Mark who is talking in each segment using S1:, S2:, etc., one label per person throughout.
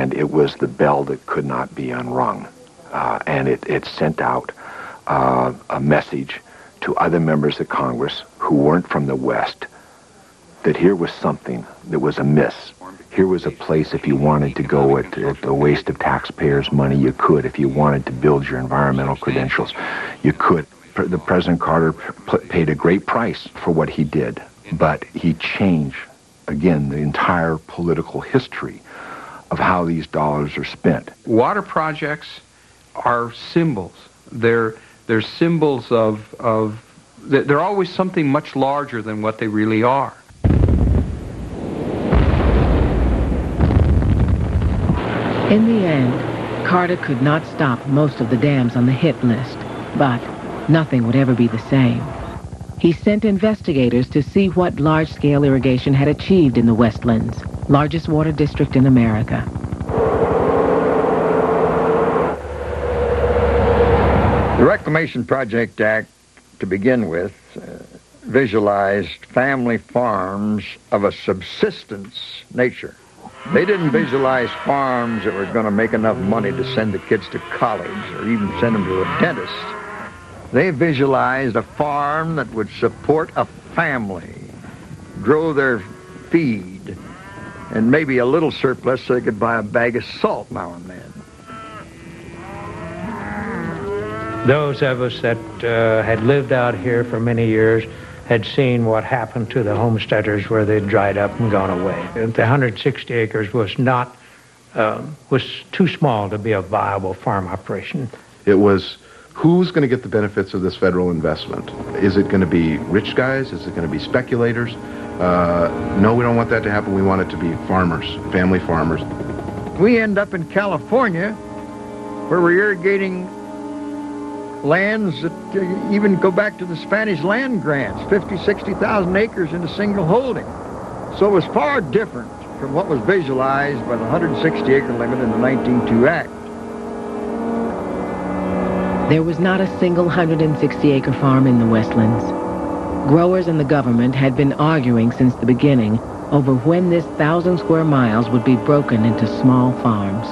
S1: and it was the bell that could not be unrung. And it sent out a message to other members of Congress who weren't from the West that here was something that was amiss. Here was a place, if you wanted to go at the waste of taxpayers' money, you could. If you wanted to build your environmental credentials, you could. The President Carter paid a great price for what he did, but he changed, again, the entire political history of how these dollars are spent.
S2: Water projects are symbols. They're symbols of they're always something much larger than what they really are.
S3: In the end, Carter could not stop most of the dams on the hit list, but nothing would ever be the same. He sent investigators to see what large-scale irrigation had achieved in the Westlands, largest water district in America.
S4: The Reclamation Project Act, to begin with, visualized family farms of a subsistence nature. They didn't visualize farms that were going to make enough money to send the kids to college or even send them to a dentist. They visualized a farm that would support a family, grow their feed, and maybe a little surplus so they could buy a bag of salt now and then.
S5: Those of us that had lived out here for many years had seen what happened to the homesteaders where they dried up and gone away. The 160 acres was not, was too small to be a viable farm operation.
S6: It was, who's going to get the benefits of this federal investment? Is it going to be rich guys? Is it going to be speculators? No, we don't want that to happen. We want it to be farmers, family farmers.
S4: We end up in California where we're irrigating lands that even go back to the Spanish land grants, 50, 60,000 acres in a single holding. So it was far different from what was visualized by the 160-acre limit in the 1902 Act.
S3: There was not a single 160-acre farm in the Westlands. Growers and the government had been arguing since the beginning over when this 1,000 square miles would be broken into small farms.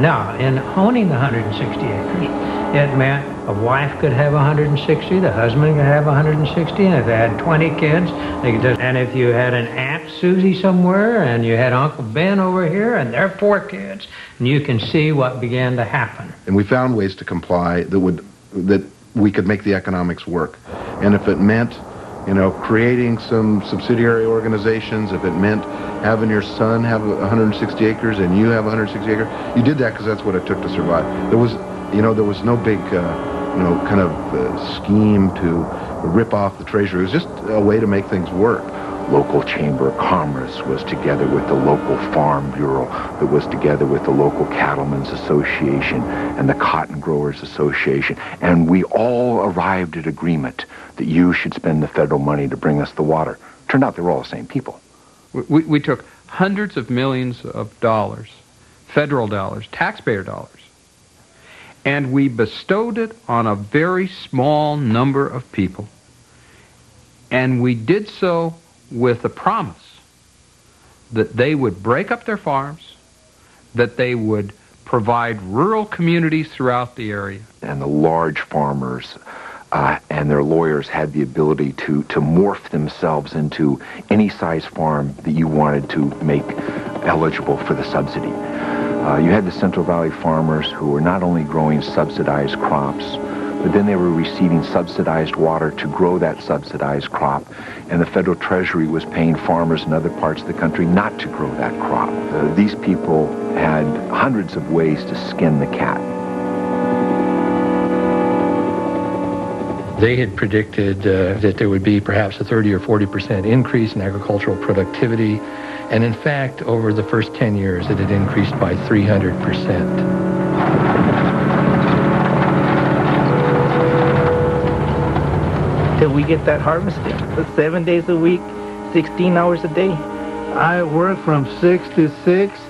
S5: Now, in owning the 160 acres, it meant a wife could have 160, the husband could have 160, and if they had 20 kids, they could just, and if you had an Aunt Susie somewhere, and you had Uncle Ben over here, and their 4 kids, and you can see what began to happen.
S6: And we found ways to comply that we could make the economics work. And if it meant, you know, creating some subsidiary organizations, if it meant having your son have 160 acres and you have 160 acres, you did that because that's what it took to survive. There was no big, kind of scheme to rip off the treasury. It was just a way to make things work.
S1: Local Chamber of Commerce was together with the local Farm Bureau, that was together with the local Cattlemen's Association and the Cotton Growers Association, and we all arrived at agreement that you should spend the federal money to bring us the water. Turned out they were all the same people.
S2: We took hundreds of millions of dollars, federal dollars, taxpayer dollars, and we bestowed it on a very small number of people. And we did so with the promise that they would break up their farms, that they would provide rural communities throughout the area.
S1: And the large farmers and their lawyers had the ability to morph themselves into any size farm that you wanted to make eligible for the subsidy. You had the Central Valley farmers who were not only growing subsidized crops, but then they were receiving subsidized water to grow that subsidized crop, and the federal treasury was paying farmers in other parts of the country not to grow that crop. These people had hundreds of ways to skin the cat.
S7: They had predicted that there would be perhaps a 30 or 40% increase in agricultural productivity, and in fact, over the first 10 years, it had increased by 300%.
S8: Till we get that harvested. 7 days a week, 16 hours a day.
S9: I worked from 6 to 6,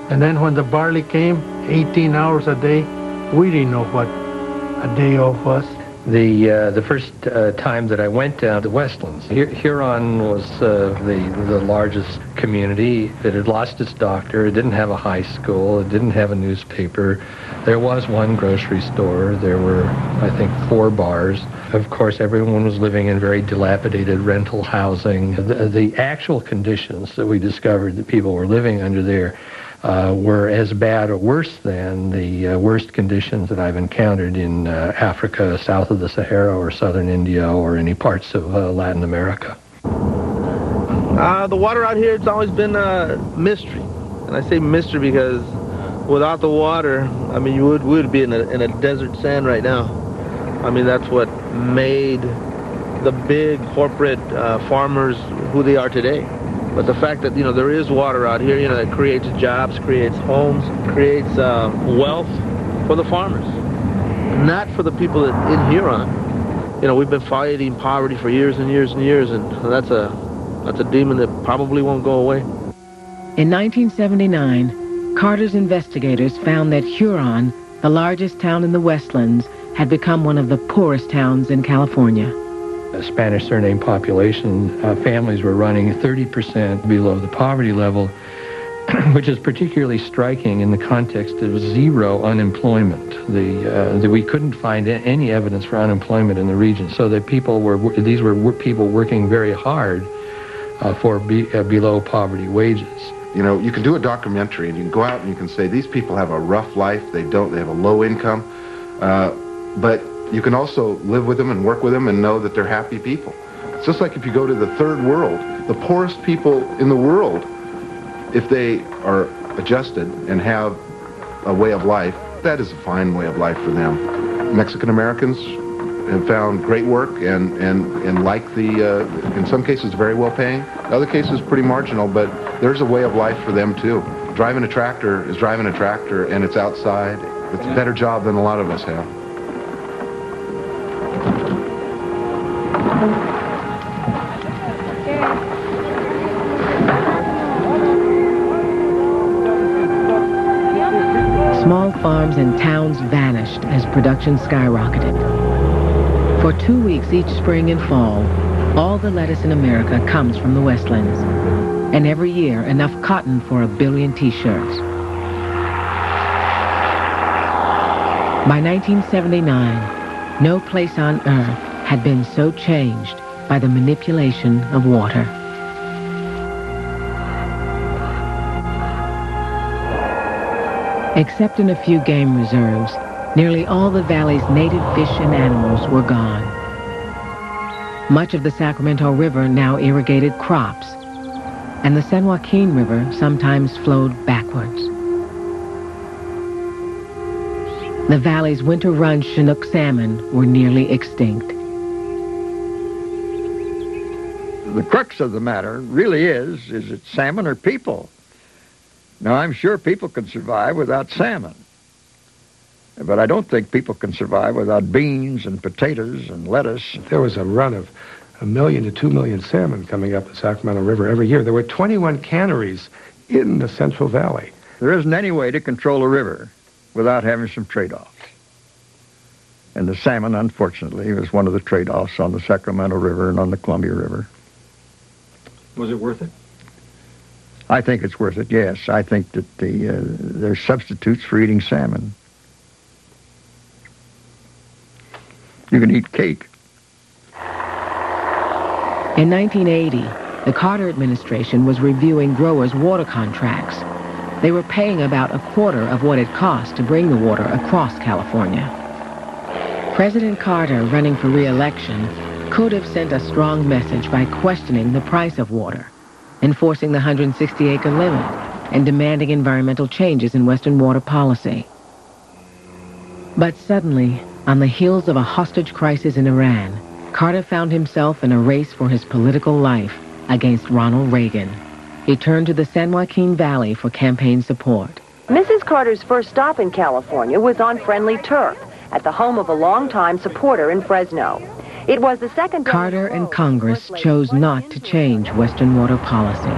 S9: and then when the barley came, 18 hours a day. We didn't know what a day off was.
S7: The first time that I went down to Westlands, Huron was the largest community. It had lost its doctor. It didn't have a high school. It didn't have a newspaper. There was one grocery store. There were, I think, 4 bars. Of course, everyone was living in very dilapidated rental housing. The actual conditions that we discovered that people were living under there were as bad or worse than the worst conditions that I've encountered in Africa, south of the Sahara, or southern India, or any parts of Latin America.
S8: The water out here, it's always been a mystery. And I say mystery because without the water, I mean, we would be in a desert sand right now. I mean, that's what made the big corporate farmers who they are today. But the fact that, there is water out here, it creates jobs, creates homes, creates wealth for the farmers, not for the people in Huron. We've been fighting poverty for years and years and years, and that's a demon that probably won't go away.
S3: In 1979, Carter's investigators found that Huron, the largest town in the Westlands, had become one of the poorest towns in California.
S7: A Spanish surname population, families were running 30% below the poverty level, which is particularly striking in the context of zero unemployment. We couldn't find any evidence for unemployment in the region, so that these were people working very hard for below poverty wages.
S6: You can do a documentary and you can go out and you can say these people have a rough life. They have a low income, but you can also live with them and work with them and know that they're happy people. It's just like if you go to the third world, the poorest people in the world, if they are adjusted and have a way of life, that is a fine way of life for them. Mexican Americans have found great work and like in some cases, very well paying. In other cases, pretty marginal, but there's a way of life for them too. Driving a tractor is driving a tractor and it's outside. It's a better job than a lot of us have.
S3: Small farms and towns vanished as production skyrocketed. For 2 weeks each spring and fall, all the lettuce in America comes from the Westlands, and every year enough cotton for 1 billion T-shirts. By 1979, no place on earth had been so changed by the manipulation of water. Except in a few game reserves, nearly all the valley's native fish and animals were gone. Much of the Sacramento River now irrigated crops, and the San Joaquin River sometimes flowed backwards. The valley's winter-run Chinook salmon were nearly extinct.
S4: The crux of the matter really is it salmon or people? Now, I'm sure people can survive without salmon. But I don't think people can survive without beans and potatoes and lettuce.
S10: There was a run of 1 million to 2 million salmon coming up the Sacramento River every year. There were 21 canneries in the Central Valley.
S4: There isn't any way to control a river without having some trade-offs. And the salmon, unfortunately, was one of the trade-offs on the Sacramento River and on the Columbia River.
S11: Was it worth it?
S4: I think it's worth it, yes. I think that there's substitutes for eating salmon. You can eat cake.
S3: In 1980, the Carter administration was reviewing growers' water contracts. They were paying about 1/4 of what it cost to bring the water across California. President Carter, running for re-election, could have sent a strong message by questioning the price of water, enforcing the 160-acre limit, and demanding environmental changes in Western water policy. But suddenly, on the heels of a hostage crisis in Iran, Carter found himself in a race for his political life against Ronald Reagan. He turned to the San Joaquin Valley for campaign support.
S12: Mrs. Carter's first stop in California was on friendly turf at the home of a longtime supporter in Fresno. It was the second...
S3: Carter and Congress chose not to change Western water policy.